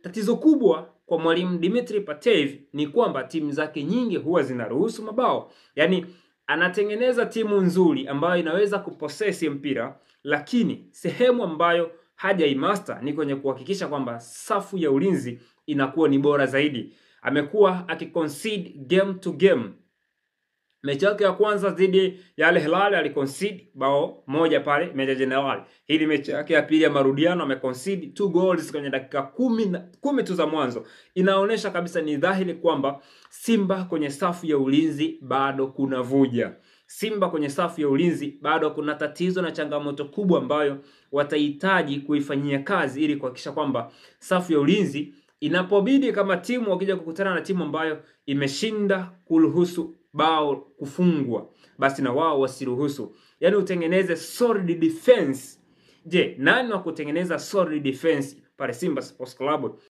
Tatizo kubwa kwa mwalimu Dimitri Pantev ni kwamba timu zake nyingi huwa zinaruhusu mabao. Yaani anatengeneza timu nzuri ambayo inaweza kupossess mpira, lakini sehemu ambayo hajaimaster ni kwenye kuhakikisha kwamba safu ya ulinzi inakuwa ni bora zaidi. Amekuwa akiconcede game to game. Mechi yake ya kwanza dhidi ya Al Hilal aliconcede bao moja pale Meja Jenerali. Hili mechi yake ya pili ya marudiano ameconcede 2 goals kwenye dakika 10 tu za mwanzo. Inaonyesha kabisa, ni dhahiri kwamba Simba kwenye safu ya ulinzi bado kuna vuja. Simba kwenye safu ya ulinzi bado kuna tatizo na changamoto kubwa ambayo watahitaji kuifanyia kazi ili kuhakikisha kwamba safu ya ulinzi inapobidi, kama timu wakija kukutana na timu ambayo imeshinda kuruhusu bao kufungwa, basi na wao wasiruhusu. Yaani utengeneze solid defense. Je, nani wa kutengeneza solid defense pale Simba Sports Club?